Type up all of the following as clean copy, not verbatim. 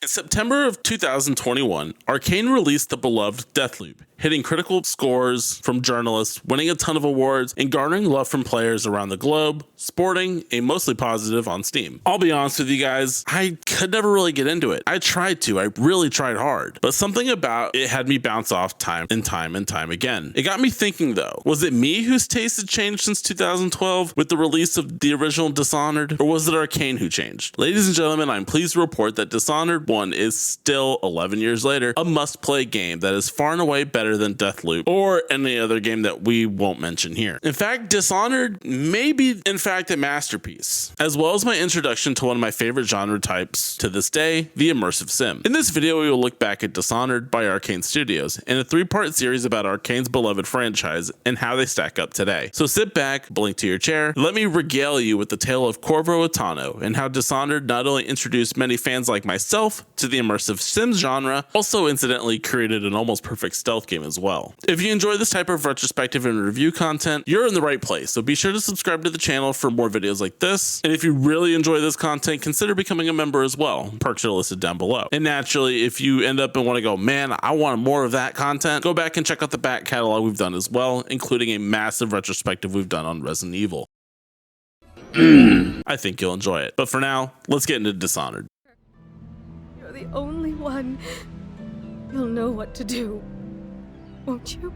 In September of 2021, Arkane released the beloved Deathloop, hitting critical scores from journalists, winning a ton of awards, and garnering love from players around the globe, sporting a mostly positive on Steam. I'll be honest with you guys, I could never really get into it. I tried to, I really tried hard, but something about it had me bounce off time and time again. It got me thinking though, was it me whose taste had changed since 2012 with the release of the original Dishonored, or was it Arkane who changed? Ladies and gentlemen, I'm pleased to report that Dishonored 1 is still, 11 years later, a must-play game that is far and away better than Deathloop or any other game that we won't mention here. In fact, Dishonored may be, in fact, a masterpiece, as well as my introduction to one of my favorite genre types to this day, the Immersive Sim. In this video, we will look back at Dishonored by Arkane Studios in a 3-part series about Arkane's beloved franchise and how they stack up today. So sit back, blink to your chair, let me regale you with the tale of Corvo Attano and how Dishonored not only introduced many fans like myself to the Immersive Sim genre, also incidentally created an almost perfect stealth game as well. If you enjoy this type of retrospective and review content, you're in the right place, so be sure to subscribe to the channel for more videos like this, and if you really enjoy this content, consider becoming a member as well. Perks are listed down below. And naturally, if you end up and want to go, man, I want more of that content, go back and check out the back catalog we've done as well, including a massive retrospective we've done on Resident Evil. I think you'll enjoy it. But for now, let's get into Dishonored. You're the only one. You'll know what to do, won't you?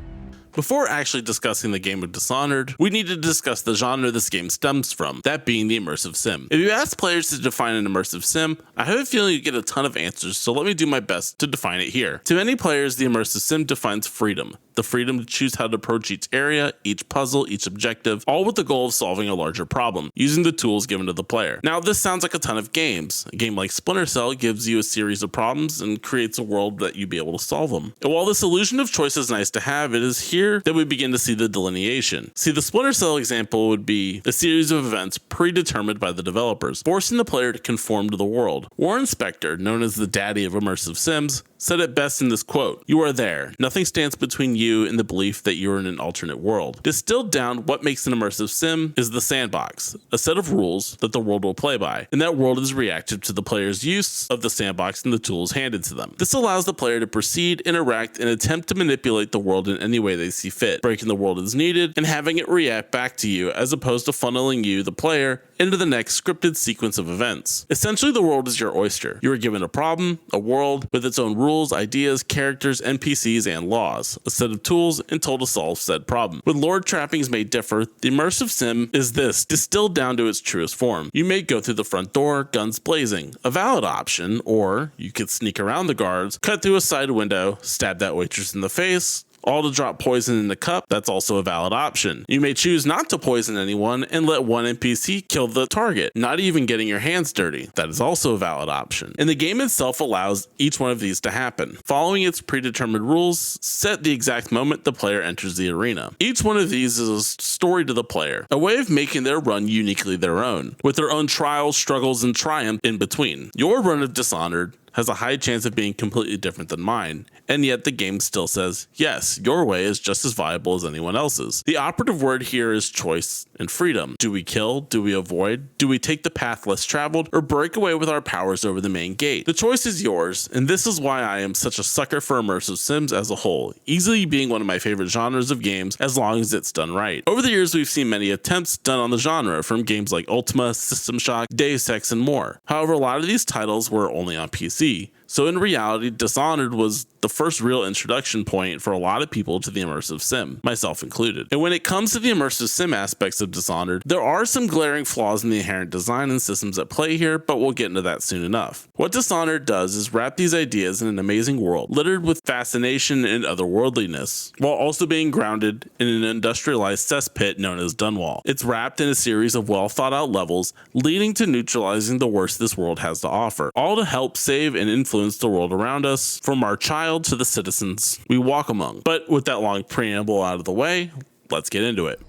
Before actually discussing the game of Dishonored, we need to discuss the genre this game stems from, that being the Immersive Sim. If you ask players to define an Immersive Sim, I have a feeling you get a ton of answers, so let me do my best to define it here. To many players, the Immersive Sim defines freedom. The freedom to choose how to approach each area, each puzzle, each objective, all with the goal of solving a larger problem, using the tools given to the player. Now, this sounds like a ton of games. A game like Splinter Cell gives you a series of problems and creates a world that you'd be able to solve them. And while this illusion of choice is nice to have, it is here that we begin to see the delineation. See, the Splinter Cell example would be a series of events predetermined by the developers, forcing the player to conform to the world. Warren Spector, known as the daddy of Immersive Sims, said it best in this quote: "You are there. Nothing stands between you and the belief that you are in an alternate world." Distilled down, what makes an immersive sim is the sandbox, a set of rules that the world will play by, and that world is reactive to the player's use of the sandbox and the tools handed to them. This allows the player to proceed, interact, and attempt to manipulate the world in any way they see fit, breaking the world as needed, and having it react back to you as opposed to funneling you, the player, into the next scripted sequence of events. Essentially, the world is your oyster. You are given a problem, a world with its own rules, ideas, characters, NPCs, and laws, a set of tools, and told to solve said problem. With lore trappings may differ, the Immersive Sim is this, distilled down to its truest form. You may go through the front door, guns blazing, a valid option, or you could sneak around the guards, cut through a side window, stab that waitress in the face, all to drop poison in the cup. That's also a valid option. You may choose not to poison anyone and let one NPC kill the target, not even getting your hands dirty. That is also a valid option. And the game itself allows each one of these to happen, following its predetermined rules set the exact moment the player enters the arena. Each one of these is a story to the player, a way of making their run uniquely their own, with their own trials, struggles, and triumph in between. Your run of Dishonored has a high chance of being completely different than mine, and yet the game still says, yes, your way is just as viable as anyone else's. The operative word here is choice and freedom. Do we kill? Do we avoid? Do we take the path less traveled, or break away with our powers over the main gate? The choice is yours, and this is why I am such a sucker for Immersive Sims as a whole, easily being one of my favorite genres of games as long as it's done right. Over the years, we've seen many attempts done on the genre, from games like Ultima, System Shock, Deus Ex, and more. However, a lot of these titles were only on PC. So in reality, Dishonored was the first real introduction point for a lot of people to the Immersive Sim, myself included. And when it comes to the Immersive Sim aspects of Dishonored, there are some glaring flaws in the inherent design and systems at play here, but we'll get into that soon enough. What Dishonored does is wrap these ideas in an amazing world, littered with fascination and otherworldliness, while also being grounded in an industrialized cesspit known as Dunwall. It's wrapped in a series of well thought out levels, leading to neutralizing the worst this world has to offer, all to help save and influence the world around us, from our child to the citizens we walk among. But with that long preamble out of the way, let's get into it.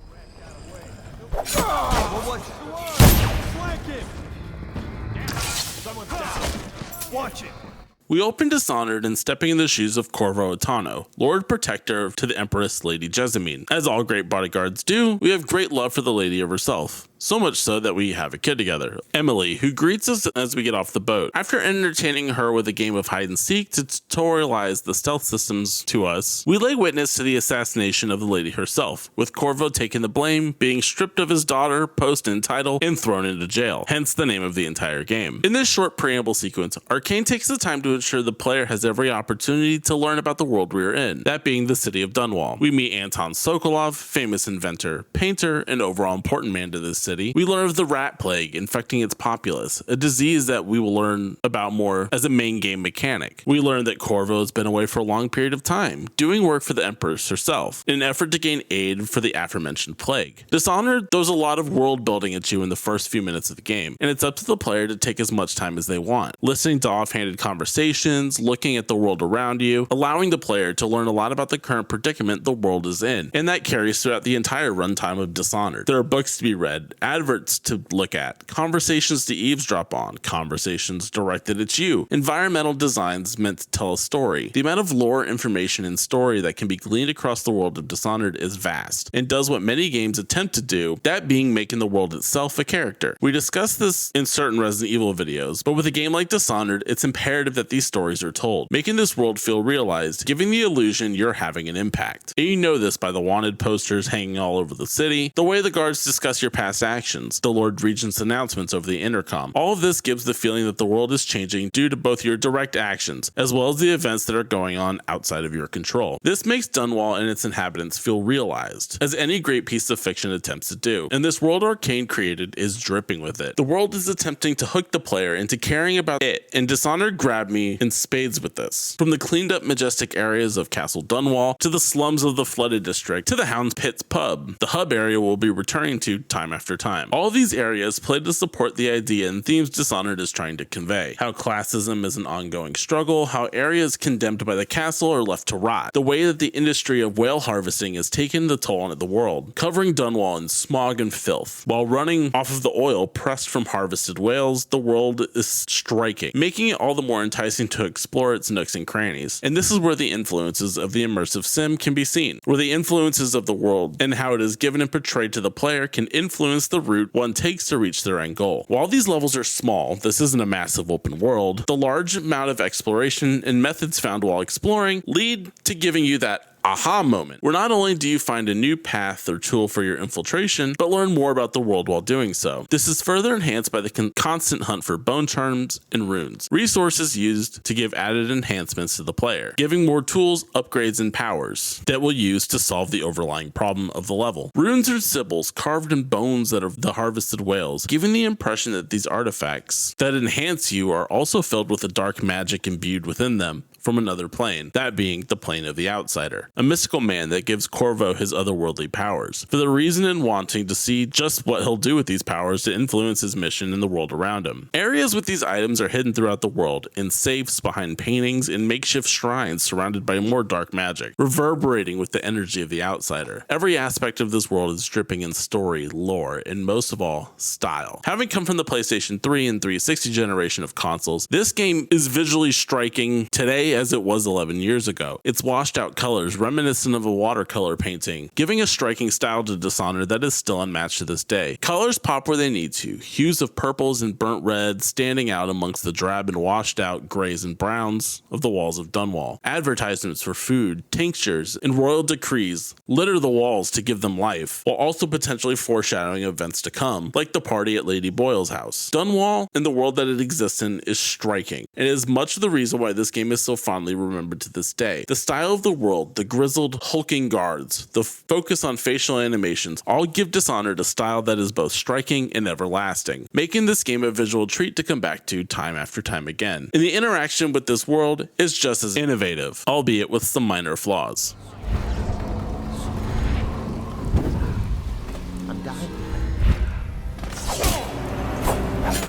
We open Dishonored and stepping in the shoes of Corvo Attano, Lord Protector to the Empress Lady Jessamine. As all great bodyguards do, we have great love for the lady of herself. So much so that we have a kid together, Emily, who greets us as we get off the boat. After entertaining her with a game of hide and seek to tutorialize the stealth systems to us, we lay witness to the assassination of the lady herself, with Corvo taking the blame, being stripped of his daughter, post and title, and thrown into jail, hence the name of the entire game. In this short preamble sequence, Arkane takes the time to ensure the player has every opportunity to learn about the world we are in, that being the city of Dunwall. We meet Anton Sokolov, famous inventor, painter, and overall important man to this city. We learn of the rat plague infecting its populace, a disease that we will learn about more as a main game mechanic. We learn that Corvo has been away for a long period of time, doing work for the Empress herself, in an effort to gain aid for the aforementioned plague. Dishonored throws a lot of world building at you in the first few minutes of the game, and it's up to the player to take as much time as they want, listening to offhanded conversations, looking at the world around you, allowing the player to learn a lot about the current predicament the world is in, and that carries throughout the entire runtime of Dishonored. There are books to be read, adverts to look at, conversations to eavesdrop on, conversations directed at you, environmental designs meant to tell a story. The amount of lore, information, and story that can be gleaned across the world of Dishonored is vast, and does what many games attempt to do, that being making the world itself a character. We discussed this in certain Resident Evil videos, but with a game like Dishonored, it's imperative that these stories are told, making this world feel realized, giving the illusion you're having an impact. And you know this by the wanted posters hanging all over the city, the way the guards discuss your past actions, the Lord Regent's announcements over the intercom. All of this gives the feeling that the world is changing due to both your direct actions, as well as the events that are going on outside of your control. This makes Dunwall and its inhabitants feel realized, as any great piece of fiction attempts to do, and this world Arkane created is dripping with it. The world is attempting to hook the player into caring about it, and Dishonored grabbed me in spades with this. From the cleaned up majestic areas of Castle Dunwall, to the slums of the flooded district, to the Hound's Pit's pub, the hub area we'll be returning to time after time. All these areas play to support the idea and themes Dishonored is trying to convey. How classism is an ongoing struggle, how areas condemned by the castle are left to rot, the way that the industry of whale harvesting has taken the toll on the world, covering Dunwall in smog and filth. While running off of the oil pressed from harvested whales, the world is striking, making it all the more enticing to explore its nooks and crannies. And this is where the influences of the immersive sim can be seen, where the influences of the world and how it is given and portrayed to the player can influence the route one takes to reach their end goal. While these levels are small, this isn't a massive open world, the large amount of exploration and methods found while exploring lead to giving you that aha moment, where not only do you find a new path or tool for your infiltration, but learn more about the world while doing so. This is further enhanced by the constant hunt for bone charms and runes, resources used to give added enhancements to the player, giving more tools, upgrades, and powers that will use to solve the overlying problem of the level. Runes are symbols carved in bones that are the harvested whales, giving the impression that these artifacts that enhance you are also filled with a dark magic imbued within them from another plane, that being the plane of the outsider, a mystical man that gives Corvo his otherworldly powers, for the reason in wanting to see just what he'll do with these powers to influence his mission in the world around him. Areas with these items are hidden throughout the world, in safes, behind paintings, and makeshift shrines surrounded by more dark magic, reverberating with the energy of the outsider. Every aspect of this world is dripping in story, lore, and most of all, style. Having come from the PlayStation 3 and 360 generation of consoles, this game is visually striking today as it was 11 years ago. Its washed out colors reminiscent of a watercolor painting, giving a striking style to Dishonored that is still unmatched to this day. Colors pop where they need to, hues of purples and burnt reds standing out amongst the drab and washed out grays and browns of the walls of Dunwall. Advertisements for food, tinctures, and royal decrees litter the walls to give them life, while also potentially foreshadowing events to come, like the party at Lady Boyle's house. Dunwall and the world that it exists in is striking, and is much of the reason why this game is so fondly remembered to this day. The style of the world, the grizzled, hulking guards, the focus on facial animations, all give Dishonored a style that is both striking and everlasting, making this game a visual treat to come back to time after time again. And the interaction with this world is just as innovative, albeit with some minor flaws.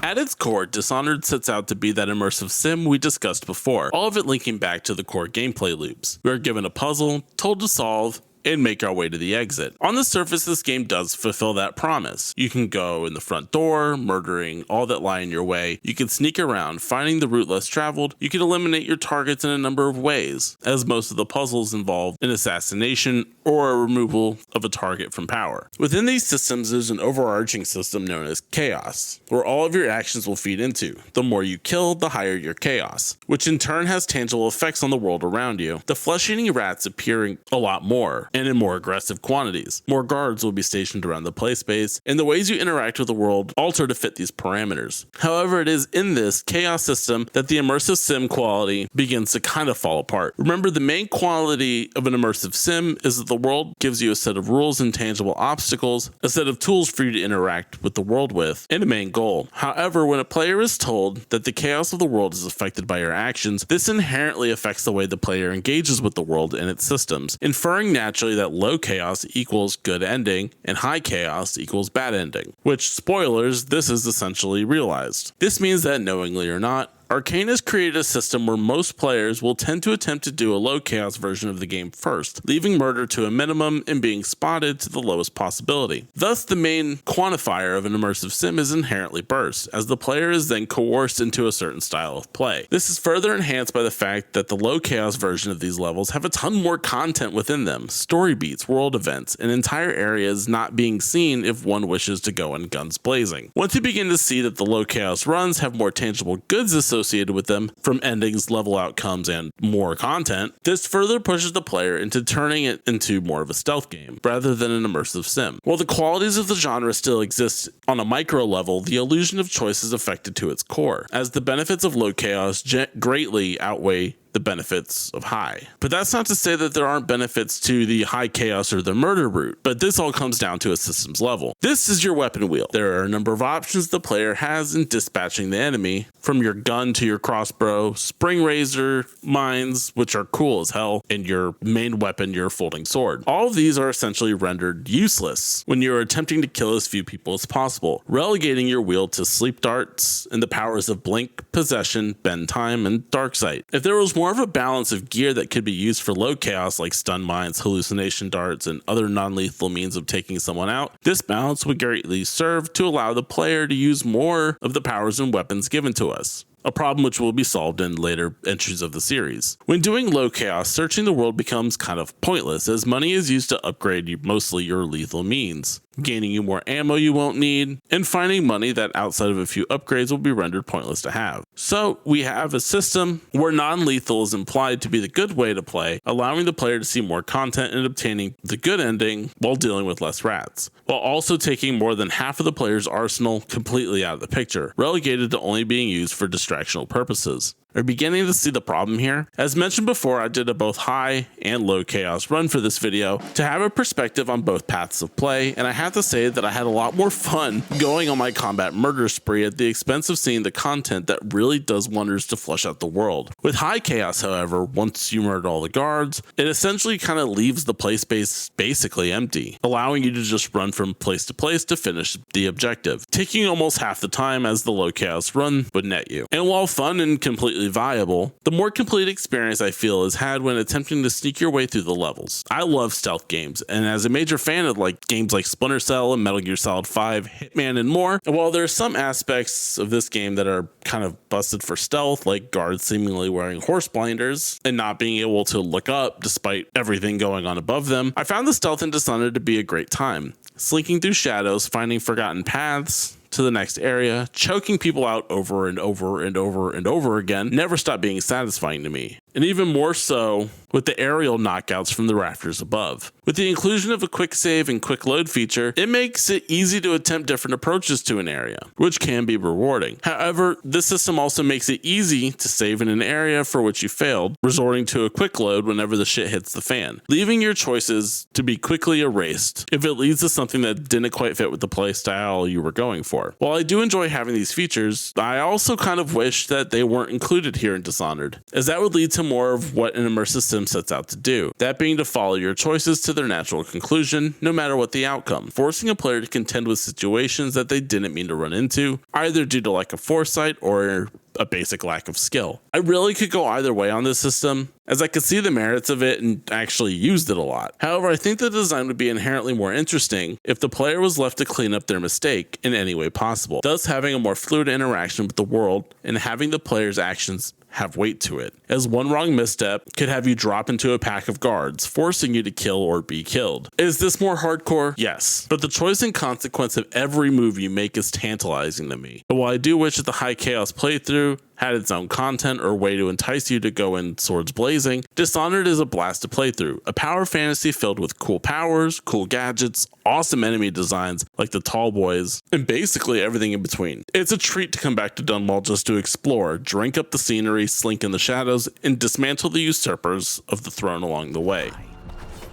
At its core, Dishonored sets out to be that immersive sim we discussed before, all of it linking back to the core gameplay loops. We are given a puzzle, told to solve, and make our way to the exit. On the surface, this game does fulfill that promise. You can go in the front door, murdering all that lie in your way. You can sneak around, finding the route less traveled. You can eliminate your targets in a number of ways, as most of the puzzles involve an assassination or a removal of a target from power. Within these systems, there's an overarching system known as chaos, where all of your actions will feed into. The more you kill, the higher your chaos, which in turn has tangible effects on the world around you. The flesh-eating rats appearing a lot more, and in more aggressive quantities. More guards will be stationed around the play space, and the ways you interact with the world alter to fit these parameters. However, it is in this chaos system that the immersive sim quality begins to kind of fall apart. Remember, the main quality of an immersive sim is that the world gives you a set of rules and tangible obstacles, a set of tools for you to interact with the world with, and a main goal. However, when a player is told that the chaos of the world is affected by your actions, this inherently affects the way the player engages with the world and its systems, inferring naturally that low chaos equals good ending and high chaos equals bad ending, which, spoilers, this is essentially realized. This means that knowingly or not, Arkane has created a system where most players will tend to attempt to do a low chaos version of the game first, leaving murder to a minimum and being spotted to the lowest possibility. Thus, the main quantifier of an immersive sim is inherently burst, as the player is then coerced into a certain style of play. This is further enhanced by the fact that the low chaos version of these levels have a ton more content within them, story beats, world events, and entire areas not being seen if one wishes to go in guns blazing. Once you begin to see that the low chaos runs have more tangible goods associated with them, from endings, level outcomes, and more content, this further pushes the player into turning it into more of a stealth game, rather than an immersive sim. While the qualities of the genre still exist on a micro level, the illusion of choice is affected to its core, as the benefits of low chaos greatly outweigh the benefits of high. But that's not to say that there aren't benefits to the high chaos or the murder route, but this all comes down to a systems level. This is your weapon wheel. There are a number of options the player has in dispatching the enemy, from your gun to your crossbow, spring razor, mines, which are cool as hell, and your main weapon, your folding sword. All of these are essentially rendered useless when you're attempting to kill as few people as possible, relegating your wheel to sleep darts and the powers of blink, possession, bend time, and dark sight. If there was more of a balance of gear that could be used for low chaos like stun mines, hallucination darts, and other non-lethal means of taking someone out, this balance would greatly serve to allow the player to use more of the powers and weapons given to us. A problem which will be solved in later entries of the series. When doing low chaos, searching the world becomes kind of pointless, as money is used to upgrade mostly your lethal means, gaining you more ammo you won't need, and finding money that outside of a few upgrades will be rendered pointless to have. So we have a system where non-lethal is implied to be the good way to play, allowing the player to see more content and obtaining the good ending while dealing with less rats, while also taking more than half of the player's arsenal completely out of the picture, relegated to only being used for distractional purposes. Are beginning to see the problem here? As mentioned before, I did a both high and low chaos run for this video to have a perspective on both paths of play, and I have to say that I had a lot more fun going on my combat murder spree at the expense of seeing the content that really does wonders to flesh out the world. With high chaos, however, once you murder all the guards, it essentially kind of leaves the play space basically empty, allowing you to just run from place to finish the objective, taking almost half the time as the low chaos run would net you. And while fun and completely viable, the more complete experience I feel is had when attempting to sneak your way through the levels. I love stealth games, and as a major fan of games like Splinter Cell and Metal Gear Solid 5, Hitman, and more, and while there are some aspects of this game that are kind of busted for stealth, like guards seemingly wearing horse blinders and not being able to look up despite everything going on above them, I found the stealth in Dishonored to be a great time. Slinking through shadows, finding forgotten paths to the next area, choking people out over and over and over and over again never stopped being satisfying to me. And even more so with the aerial knockouts from the rafters above. With the inclusion of a quick save and quick load feature, it makes it easy to attempt different approaches to an area, which can be rewarding. However, this system also makes it easy to save in an area for which you failed, resorting to a quick load whenever the shit hits the fan, leaving your choices to be quickly erased if it leads to something that didn't quite fit with the playstyle you were going for. While I do enjoy having these features, I also kind of wish that they weren't included here in Dishonored, as that would lead to more of what an immersive sim sets out to do, that being to follow your choices to their natural conclusion, no matter what the outcome, forcing a player to contend with situations that they didn't mean to run into, either due to lack of foresight or a basic lack of skill. I really could go either way on this system, as I could see the merits of it and actually used it a lot. However, I think the design would be inherently more interesting if the player was left to clean up their mistake in any way possible, thus having a more fluid interaction with the world and having the player's actions have weight to it, as one wrong misstep could have you drop into a pack of guards, forcing you to kill or be killed. Is this more hardcore? Yes, but the choice and consequence of every move you make is tantalizing to me. But while I do wish that the high chaos playthrough had its own content or way to entice you to go in swords blazing, Dishonored is a blast to play through, a power fantasy filled with cool powers, cool gadgets, awesome enemy designs like the tall boys, and basically everything in between. It's a treat to come back to Dunwall just to explore, drink up the scenery, slink in the shadows, and dismantle the usurpers of the throne along the way.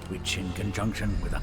Which in conjunction with a...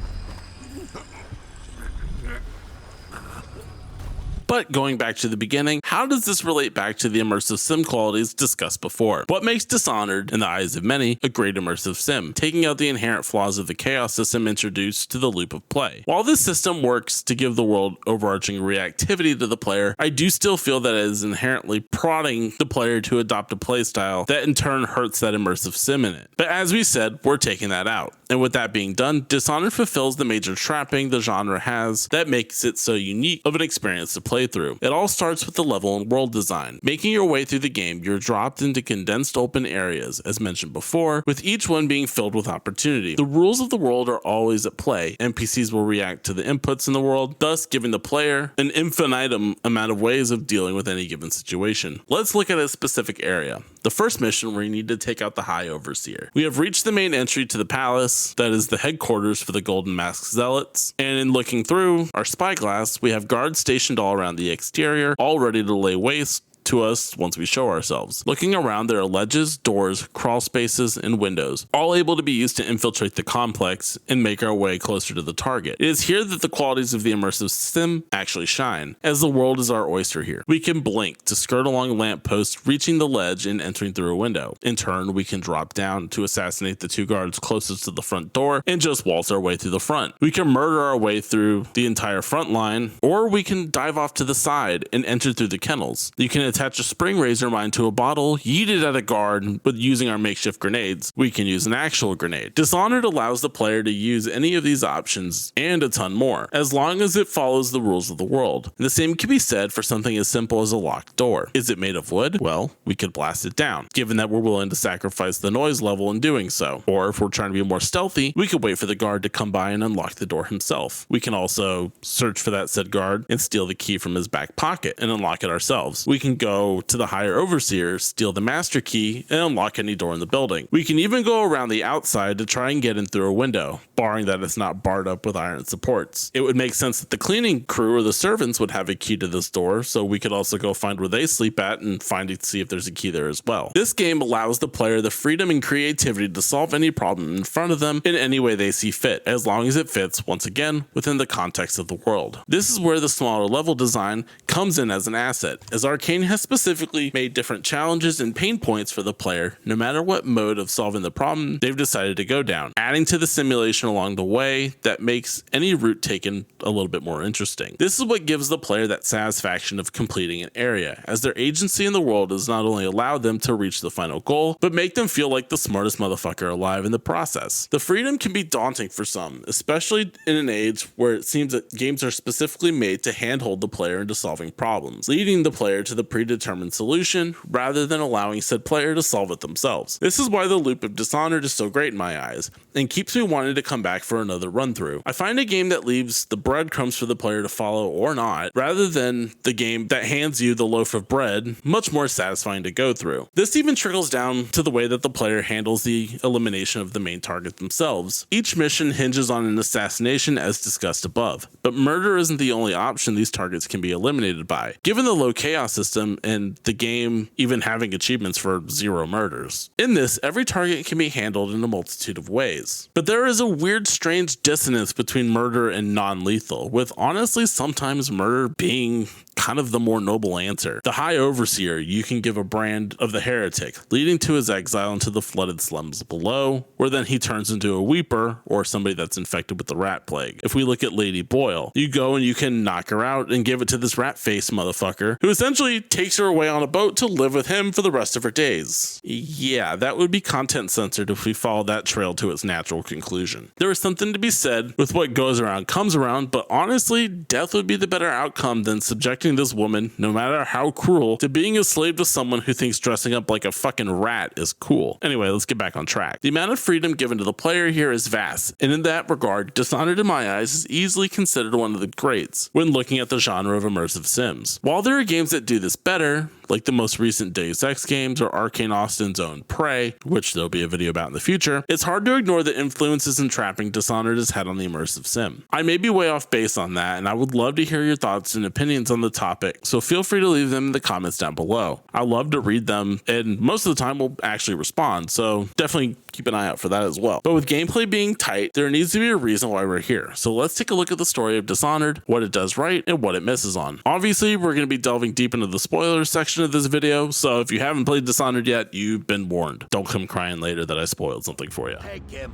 But going back to the beginning, how does this relate back to the immersive sim qualities discussed before? What makes Dishonored, in the eyes of many, a great immersive sim, taking out the inherent flaws of the chaos system introduced to the loop of play? While this system works to give the world overarching reactivity to the player, I do still feel that it is inherently prodding the player to adopt a playstyle that in turn hurts that immersive sim in it. But as we said, we're taking that out. And with that being done, Dishonored fulfills the major trapping the genre has that makes it so unique of an experience to play through. It all starts with the level and world design. Making your way through the game, you're dropped into condensed open areas, as mentioned before, with each one being filled with opportunity. The rules of the world are always at play. NPCs will react to the inputs in the world, thus giving the player an infinitum amount of ways of dealing with any given situation. Let's look at a specific area. The first mission where you need to take out the High Overseer. We have reached the main entry to the palace, that is the headquarters for the Golden Mask Zealots, and in looking through our spyglass, we have guards stationed all around the exterior, all ready to lay waste to us once we show ourselves. Looking around, there are ledges, doors, crawl spaces, and windows, all able to be used to infiltrate the complex and make our way closer to the target. It is here that the qualities of the immersive sim actually shine, as the world is our oyster here. We can blink to skirt along lampposts, reaching the ledge and entering through a window. In turn, we can drop down to assassinate the two guards closest to the front door and just waltz our way through the front. We can murder our way through the entire front line, or we can dive off to the side and enter through the kennels. You can attach a spring razor mine to a bottle, yeet it at a guard, but using our makeshift grenades, we can use an actual grenade. Dishonored allows the player to use any of these options and a ton more, as long as it follows the rules of the world. And the same can be said for something as simple as a locked door. Is it made of wood? Well, we could blast it down, given that we're willing to sacrifice the noise level in doing so. Or if we're trying to be more stealthy, we could wait for the guard to come by and unlock the door himself. We can also search for that said guard and steal the key from his back pocket and unlock it ourselves. We can go to the higher overseer, steal the master key, and unlock any door in the building. We can even go around the outside to try and get in through a window, barring that it's not barred up with iron supports. It would make sense that the cleaning crew or the servants would have a key to this door, so we could also go find where they sleep at and see if there's a key there as well. This game allows the player the freedom and creativity to solve any problem in front of them in any way they see fit, as long as it fits, once again, within the context of the world. This is where the smaller level design comes in as an asset, as Arkane has specifically made different challenges and pain points for the player, no matter what mode of solving the problem they've decided to go down, adding to the simulation along the way that makes any route taken a little bit more interesting. This is what gives the player that satisfaction of completing an area, as their agency in the world has not only allowed them to reach the final goal, but make them feel like the smartest motherfucker alive in the process. The freedom can be daunting for some, especially in an age where it seems that games are specifically made to handhold the player into solving problems, leading the player to the predetermined solution rather than allowing said player to solve it themselves. This is why the loop of Dishonored is so great in my eyes, and keeps me wanting to come back for another run through. I find a game that leaves the breadcrumbs for the player to follow or not, rather than the game that hands you the loaf of bread, much more satisfying to go through. This even trickles down to the way that the player handles the elimination of the main target themselves. Each mission hinges on an assassination as discussed above, but murder isn't the only option these targets can be eliminated by, given the low chaos system and the game even having achievements for 0 murders. In this, every target can be handled in a multitude of ways, but there is a weird strange dissonance between murder and non-lethal, with honestly sometimes murder being kind of the more noble answer. The High Overseer, you can give a brand of the heretic, leading to his exile into the flooded slums below, where then he turns into a weeper or somebody that's infected with the rat plague. If we look at Lady Boyle, you go and you can knock her out and give it to this rat face motherfucker, who essentially takes her away on a boat to live with him for the rest of her days. Yeah, that would be content censored if we follow that trail to its natural conclusion. There is something to be said with what goes around comes around, but honestly, death would be the better outcome than subjecting this woman, no matter how cruel, to being a slave to someone who thinks dressing up like a fucking rat is cool. Anyway, let's get back on track. The amount of freedom given to the player here is vast, and in that regard, Dishonored in my eyes is easily considered one of the greats when looking at the genre of immersive sims. While there are games that do this better, like the most recent Deus Ex games or Arkane Austin's own Prey, which there'll be a video about in the future, it's hard to ignore the influences and trapping Dishonored has had on the immersive sim. I may be way off base on that, and I would love to hear your thoughts and opinions on the topic, so feel free to leave them in the comments down below. I love to read them, and most of the time we'll actually respond, so definitely keep an eye out for that as well. But with gameplay being tight, there needs to be a reason why we're here, so let's take a look at the story of Dishonored, what it does right, and what it misses on. Obviously, we're going to be delving deep into the spoilers section of this video, so if you haven't played Dishonored yet, you've been warned. Don't come crying later that I spoiled something for you. Take him.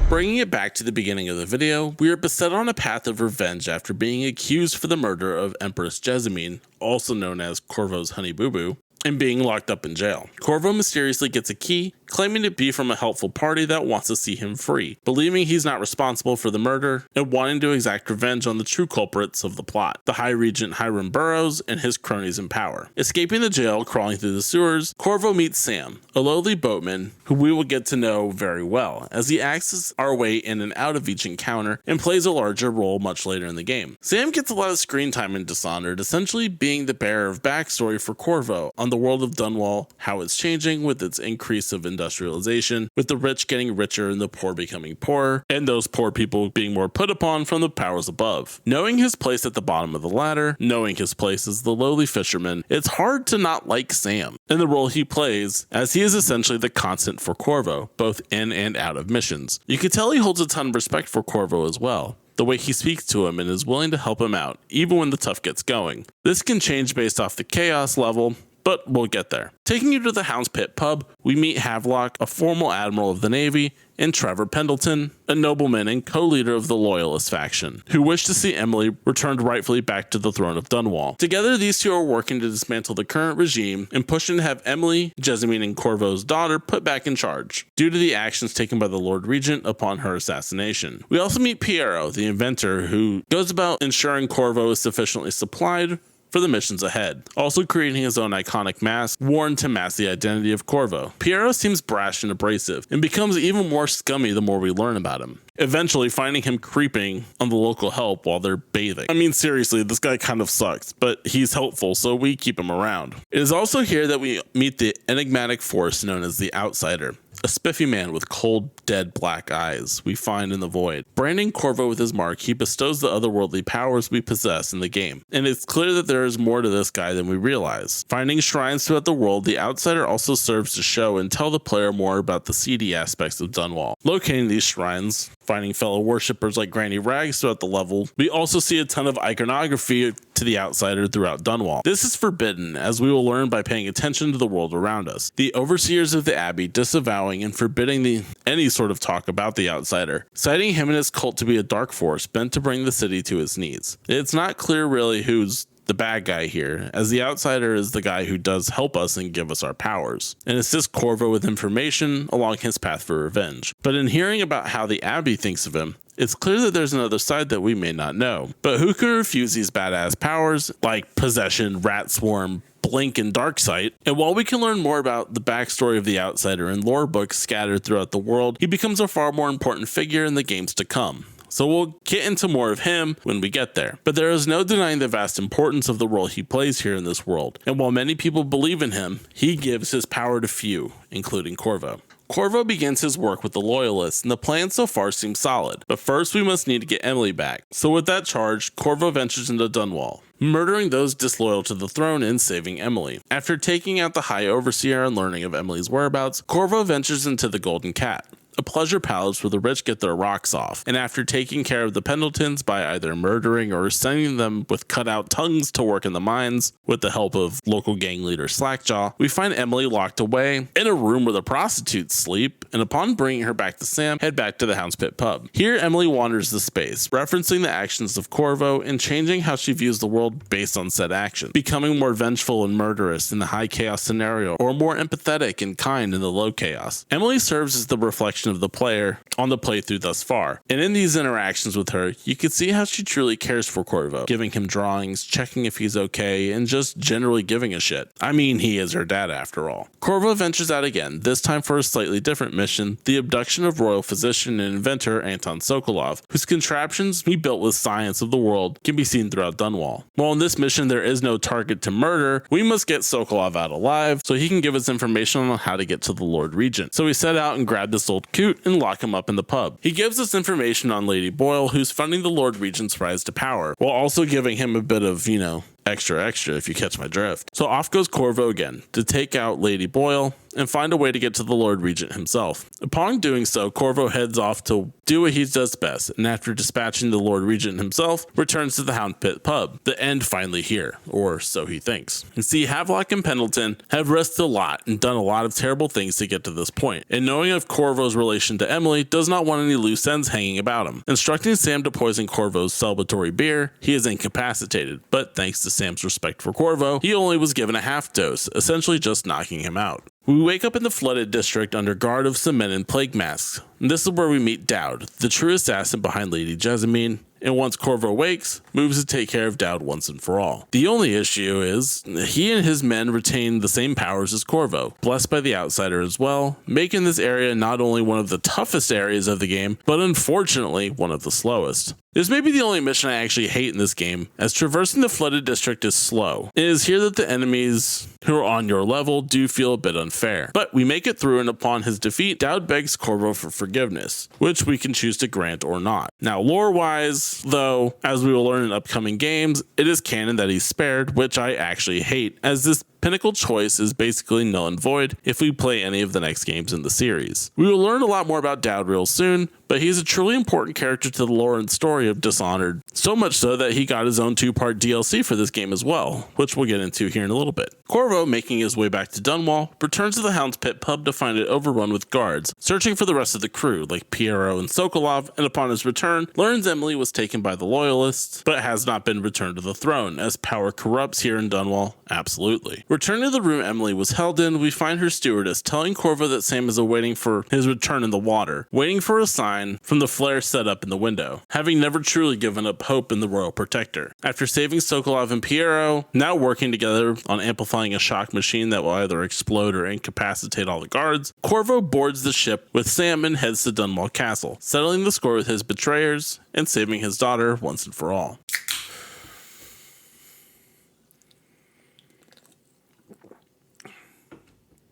Bringing it back to the beginning of the video, we are beset on a path of revenge after being accused for the murder of Empress Jessamine, also known as Corvo's Honey Boo Boo, and being locked up in jail. Corvo mysteriously gets a key, claiming to be from a helpful party that wants to see him free, believing he's not responsible for the murder, and wanting to exact revenge on the true culprits of the plot, the High Regent Hiram Burrows and his cronies in power. Escaping the jail, crawling through the sewers, Corvo meets Sam, a lowly boatman who we will get to know very well, as he acts our way in and out of each encounter and plays a larger role much later in the game. Sam gets a lot of screen time in Dishonored, essentially being the bearer of backstory for Corvo on the World of Dunwall, how it's changing with its increase of industrialization, with the rich getting richer and the poor becoming poorer, and those poor people being more put upon from the powers above. Knowing his place at the bottom of the ladder, knowing his place as the lowly fisherman, it's hard to not like Sam and the role he plays, as he is essentially the constant for Corvo, both in and out of missions. You can tell he holds a ton of respect for Corvo as well, the way he speaks to him and is willing to help him out, even when the tough gets going. This can change based off the chaos level, but we'll get there. Taking you to the Hound's Pit pub, we meet Havelock, a former admiral of the Navy, and Trevor Pendleton, a nobleman and co-leader of the Loyalist faction, who wish to see Emily returned rightfully back to the throne of Dunwall. Together, these two are working to dismantle the current regime and pushing to have Emily, Jessamine, and Corvo's daughter put back in charge, due to the actions taken by the Lord Regent upon her assassination. We also meet Piero, the inventor, who goes about ensuring Corvo is sufficiently supplied for the missions ahead, also creating his own iconic mask worn to mask the identity of Corvo. Piero seems brash and abrasive, and becomes even more scummy the more we learn about him, eventually finding him creeping on the local help while they're bathing. I mean, seriously, this guy kind of sucks, but he's helpful, so we keep him around. It is also here that we meet the enigmatic force known as the Outsider, a spiffy man with cold, dead black eyes we find in the void. Branding Corvo with his mark, he bestows the otherworldly powers we possess in the game, and it's clear that there is more to this guy than we realize. Finding shrines throughout the world, the Outsider also serves to show and tell the player more about the seedy aspects of Dunwall. Locating these shrines, finding fellow worshippers like Granny Rags throughout the level, we also see a ton of iconography to the Outsider throughout Dunwall. This is forbidden, as we will learn by paying attention to the world around us. The overseers of the Abbey disavowing and forbidding any sort of talk about the Outsider, citing him and his cult to be a dark force bent to bring the city to its knees. It's not clear really who's the bad guy here, as the Outsider is the guy who does help us and give us our powers, and assists Corvo with information along his path for revenge. But in hearing about how the Abbey thinks of him, it's clear that there's another side that we may not know. But who can refuse these badass powers like Possession, Rat Swarm, Blink, and Darksight? And while we can learn more about the backstory of the Outsider in lore books scattered throughout the world, he becomes a far more important figure in the games to come. So we'll get into more of him when we get there. But there is no denying the vast importance of the role he plays here in this world. And while many people believe in him, he gives his power to few, including Corvo. Corvo begins his work with the Loyalists, and the plan so far seems solid. But first we must need to get Emily back. So with that charge, Corvo ventures into Dunwall, murdering those disloyal to the throne and saving Emily. After taking out the High Overseer and learning of Emily's whereabouts, Corvo ventures into the Golden Cat, a pleasure palace where the rich get their rocks off. And after taking care of the Pendletons by either murdering or sending them with cutout tongues to work in the mines with the help of local gang leader Slackjaw, we find Emily locked away in a room where the prostitutes sleep, and upon bringing her back to Sam, head back to the Hound's Pit pub. Here, Emily wanders the space, referencing the actions of Corvo and changing how she views the world based on said action, becoming more vengeful and murderous in the high chaos scenario, or more empathetic and kind in the low chaos. Emily serves as the reflection of the player on the playthrough thus far, and in these interactions with her, you can see how she truly cares for Corvo, giving him drawings, checking if he's okay, and just generally giving a shit. I mean, he is her dad after all. Corvo ventures out again, this time for a slightly different mission, the abduction of royal physician and inventor Anton Sokolov, whose contraptions he built with science of the world can be seen throughout Dunwall. While in this mission there is no target to murder, we must get Sokolov out alive so he can give us information on how to get to the Lord Regent. So we set out and grab this old coot and lock him up in the pub. He gives us information on Lady Boyle, who's funding the Lord Regent's rise to power, while also giving him a bit of, extra if you catch my drift. So off goes Corvo again to take out Lady Boyle and find a way to get to the Lord Regent himself. Upon doing so, Corvo heads off to do what he does best, and after dispatching the Lord Regent himself, returns to the Hound Pit pub. The end finally here, or so he thinks. And see, Havelock and Pendleton have risked a lot and done a lot of terrible things to get to this point, and knowing of Corvo's relation to Emily, does not want any loose ends hanging about him. Instructing Sam to poison Corvo's celebratory beer, he is incapacitated, but thanks to Sam's respect for Corvo, he only was given a half dose, essentially just knocking him out. We wake up in the flooded district under guard of some men in plague masks. And this is where we meet Dowd, the true assassin behind Lady Jessamine, and once Corvo wakes, moves to take care of Dowd once and for all. The only issue is, he and his men retain the same powers as Corvo, blessed by the Outsider as well, making this area not only one of the toughest areas of the game, but unfortunately one of the slowest. This may be the only mission I actually hate in this game, as traversing the flooded district is slow. It is here that the enemies who are on your level do feel a bit unfair. But we make it through, and upon his defeat, Dowd begs Corvo for forgiveness, which we can choose to grant or not. Now, lore-wise, though, as we will learn in upcoming games, it is canon that he's spared, which I actually hate, as this pinnacle choice is basically null and void if we play any of the next games in the series. We will learn a lot more about Dowd real soon, but he's a truly important character to the lore and story of Dishonored, so much so that he got his own 2-part DLC for this game as well, which we'll get into here in a little bit. Corvo, making his way back to Dunwall, returns to the Hound's Pit pub to find it overrun with guards, searching for the rest of the crew, like Piero and Sokolov, and upon his return, learns Emily was taken by the Loyalists, but has not been returned to the throne, as power corrupts here in Dunwall, absolutely. Returning to the room Emily was held in, we find her stewardess telling Corvo that Sam is awaiting for his return in the water, waiting for a sign from the flare set up in the window, having never truly given up hope in the royal protector. After saving Sokolov and Piero, now working together on amplifying a shock machine that will either explode or incapacitate all the guards, Corvo boards the ship with Sam and heads to Dunwall Castle, settling the score with his betrayers and saving his daughter once and for all.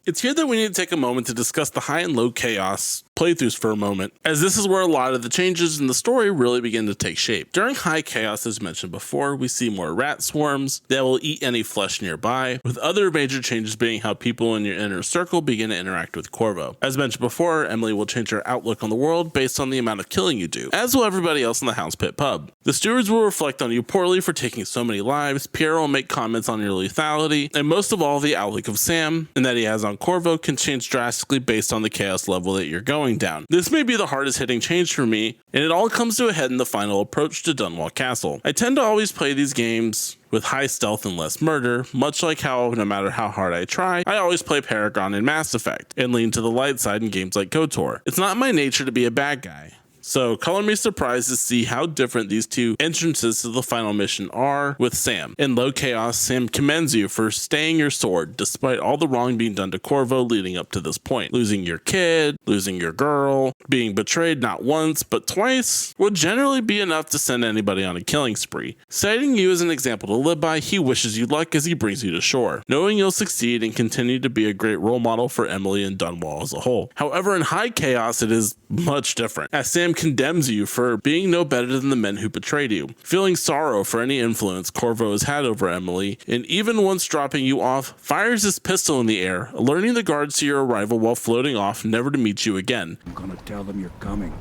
It's here that we need to take a moment to discuss the high and low chaos playthroughs for a moment, as this is where a lot of the changes in the story really begin to take shape. During high chaos, as mentioned before, we see more rat swarms that will eat any flesh nearby, with other major changes being how people in your inner circle begin to interact with Corvo. As mentioned before, Emily will change her outlook on the world based on the amount of killing you do, as will everybody else in the Hound's Pit pub. The stewards will reflect on you poorly for taking so many lives, Piero will make comments on your lethality, and most of all, the outlook of Sam, and that he has on Corvo, can change drastically based on the chaos level that you're going down. This may be the hardest hitting change for me, and it all comes to a head in the final approach to Dunwall Castle. I tend to always play these games with high stealth and less murder, much like how, no matter how hard I try, I always play Paragon in Mass Effect, and lean to the light side in games like KOTOR. It's not my nature to be a bad guy. So color me surprised to see how different these two entrances to the final mission are with Sam. In Low Chaos, Sam commends you for staying your sword despite all the wrong being done to Corvo leading up to this point. Losing your kid, losing your girl, being betrayed not once but twice would generally be enough to send anybody on a killing spree. Citing you as an example to live by, he wishes you luck as he brings you to shore, knowing you'll succeed and continue to be a great role model for Emily and Dunwall as a whole. However, in High Chaos, it is much different, as Sam Sam condemns you for being no better than the men who betrayed you, feeling sorrow for any influence Corvo has had over Emily, and even once dropping you off, fires his pistol in the air, alerting the guards to your arrival while floating off, never to meet you again. I'm gonna tell them you're coming.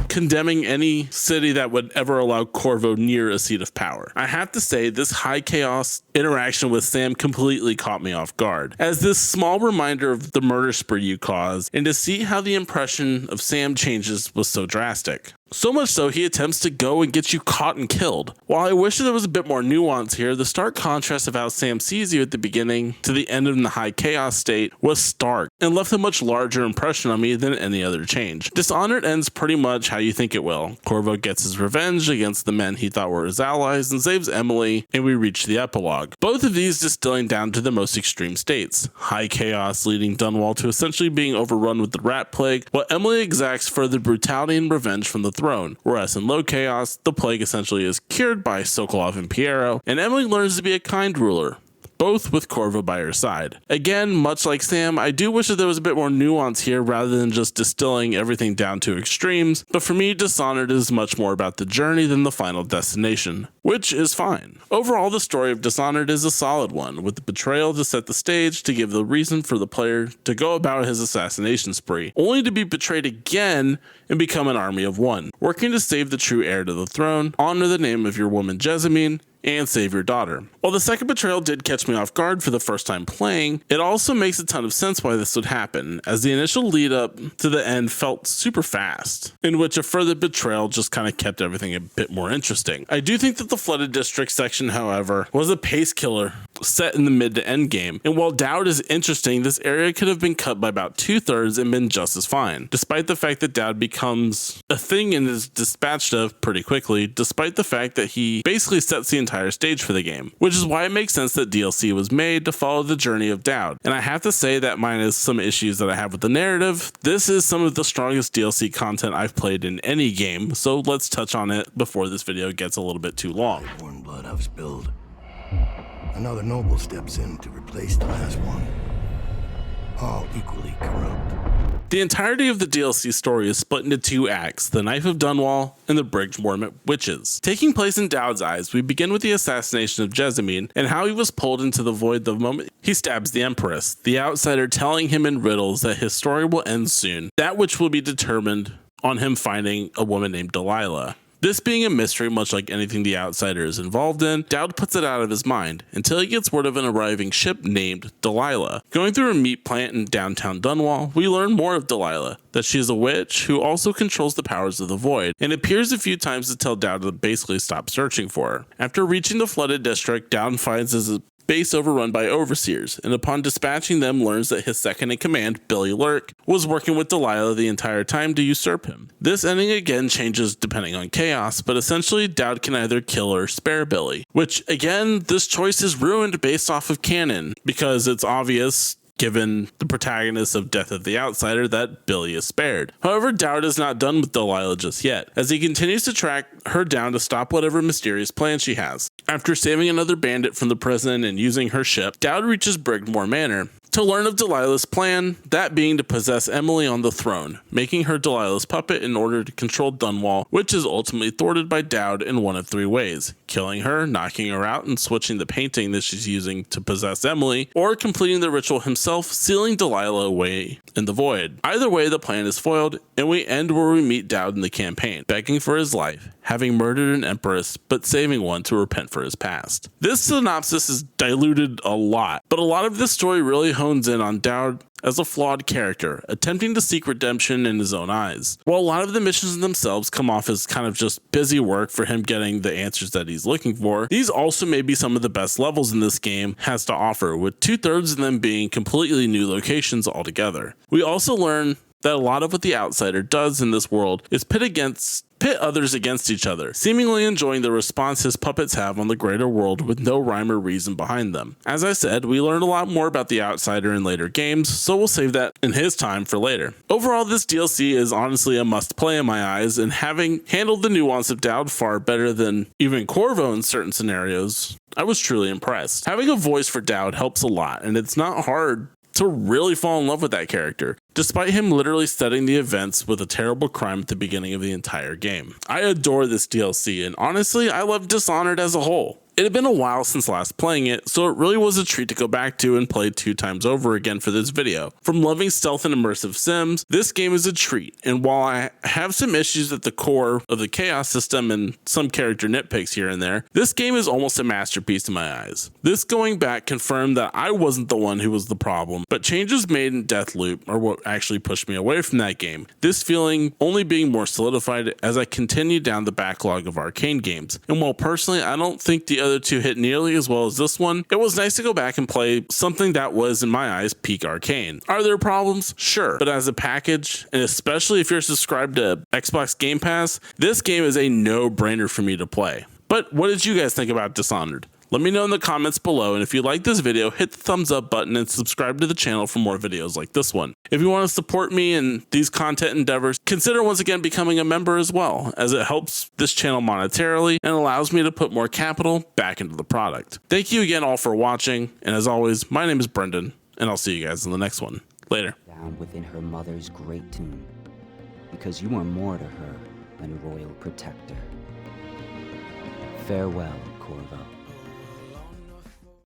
Condemning any city that would ever allow Corvo near a seat of power. I have to say, this high chaos interaction with Sam completely caught me off guard, as this small reminder of the murder spree you caused, and to see how the impression of Sam changes was so drastic. So much so, he attempts to go and get you caught and killed. While I wish there was a bit more nuance here, the stark contrast of how Sam sees you at the beginning to the end in the high chaos state was stark, and left a much larger impression on me than any other change. Dishonored ends pretty much how you think it will. Corvo gets his revenge against the men he thought were his allies and saves Emily, and we reach the epilogue. Both of these distilling down to the most extreme states. High chaos leading Dunwall to essentially being overrun with the rat plague, while Emily exacts further brutality and revenge from the throne, whereas in low chaos, the plague essentially is cured by Sokolov and Piero, and Emily learns to be a kind ruler, both with Corvo by her side. Again, much like Sam, I do wish that there was a bit more nuance here rather than just distilling everything down to extremes, but for me, Dishonored is much more about the journey than the final destination, which is fine. Overall, the story of Dishonored is a solid one, with the betrayal to set the stage to give the reason for the player to go about his assassination spree, only to be betrayed again and become an army of one, working to save the true heir to the throne, honor the name of your woman Jessamine, and save your daughter. While the second betrayal did catch me off guard for the first time playing, it also makes a ton of sense why this would happen, as the initial lead up to the end felt super fast, in which a further betrayal just kind of kept everything a bit more interesting. I do think that the flooded district section, however, was a pace killer set in the mid to end game, and while Dowd is interesting, this area could have been cut by about 2/3 and been just as fine, despite the fact that Dowd becomes a thing and is dispatched of pretty quickly, despite the fact that he basically sets the entire stage for the game, which is why it makes sense that DLC was made to follow the journey of Dowd. And I have to say that minus some issues that I have with the narrative, this is some of the strongest DLC content I've played in any game, so let's touch on it before this video gets a little bit too long. Born blood I've spilled. Another noble steps in to replace the last one. All equally corrupt. The entirety of the DLC story is split into 2 acts, the Knife of Dunwall and the Brigmormet Witches. Taking place in Dowd's eyes, we begin with the assassination of Jessamine and how he was pulled into the void the moment he stabs the Empress, the outsider telling him in riddles that his story will end soon, that which will be determined on him finding a woman named Delilah. This being a mystery, much like anything the outsider is involved in, Dowd puts it out of his mind until he gets word of an arriving ship named Delilah. Going through a meat plant in downtown Dunwall, we learn more of Delilah, that she is a witch who also controls the powers of the void, and appears a few times to tell Dowd to basically stop searching for her. After reaching the flooded district, Dowd finds his base overrun by overseers, and upon dispatching them learns that his second in command, Billy Lurk, was working with Delilah the entire time to usurp him. This ending again changes depending on chaos, but essentially Dowd can either kill or spare Billy, which again, this choice is ruined based off of canon, because it's obvious given the protagonist of Death of the Outsider that Billy is spared. However, Dowd is not done with Delilah just yet, as he continues to track her down to stop whatever mysterious plan she has. After saving another bandit from the prison and using her ship, Dowd reaches Brigmore Manor to learn of Delilah's plan, that being to possess Emily on the throne, making her Delilah's puppet in order to control Dunwall, which is ultimately thwarted by Dowd in one of 3 ways: killing her, knocking her out, and switching the painting that she's using to possess Emily, or completing the ritual himself, sealing Delilah away in the void. Either way, the plan is foiled, and we end where we meet Dowd in the campaign, begging for his life, having murdered an empress, but saving one to repent for his past. This synopsis is diluted a lot, but a lot of this story really hones in on Dowd as a flawed character, attempting to seek redemption in his own eyes. While a lot of the missions themselves come off as kind of just busy work for him getting the answers that he's looking for, these also may be some of the best levels in this game has to offer, with 2/3 of them being completely new locations altogether. We also learn that a lot of what the outsider does in this world is pit others against each other, seemingly enjoying the response his puppets have on the greater world with no rhyme or reason behind them. As I said, we learn a lot more about the outsider in later games, so we'll save that in his time for later. Overall, this DLC is honestly a must play in my eyes, and having handled the nuance of Dowd far better than even Corvo in certain scenarios, I was truly impressed. Having a voice for Dowd helps a lot, and it's not hard to really fall in love with that character, despite him literally studying the events with a terrible crime at the beginning of the entire game. I adore this DLC, and honestly, I love Dishonored as a whole. It had been a while since last playing it, so it really was a treat to go back to and play 2 times over again for this video. From loving stealth and immersive sims, this game is a treat, and while I have some issues at the core of the chaos system and some character nitpicks here and there, this game is almost a masterpiece in my eyes. This going back confirmed that I wasn't the one who was the problem, but changes made in Deathloop are what actually pushed me away from that game. This feeling only being more solidified as I continue down the backlog of Arkane games, and while personally I don't think the other 2 hit nearly as well as this one, it was nice to go back and play something that was, in my eyes, peak Arkane. Are there problems? Sure, but as a package, and especially if you're subscribed to Xbox Game Pass, this game is a no-brainer for me to play. But what did you guys think about Dishonored? Let me know in the comments below, and if you like this video, hit the thumbs up button and subscribe to the channel for more videos like this one. If you want to support me in these content endeavors, consider once again becoming a member as well, as it helps this channel monetarily and allows me to put more capital back into the product. Thank you again all for watching, and as always, my name is Brendan, and I'll see you guys in the next one. Later. Down within her mother's great tomb, because you are more to her than royal protector. Farewell, Corvo.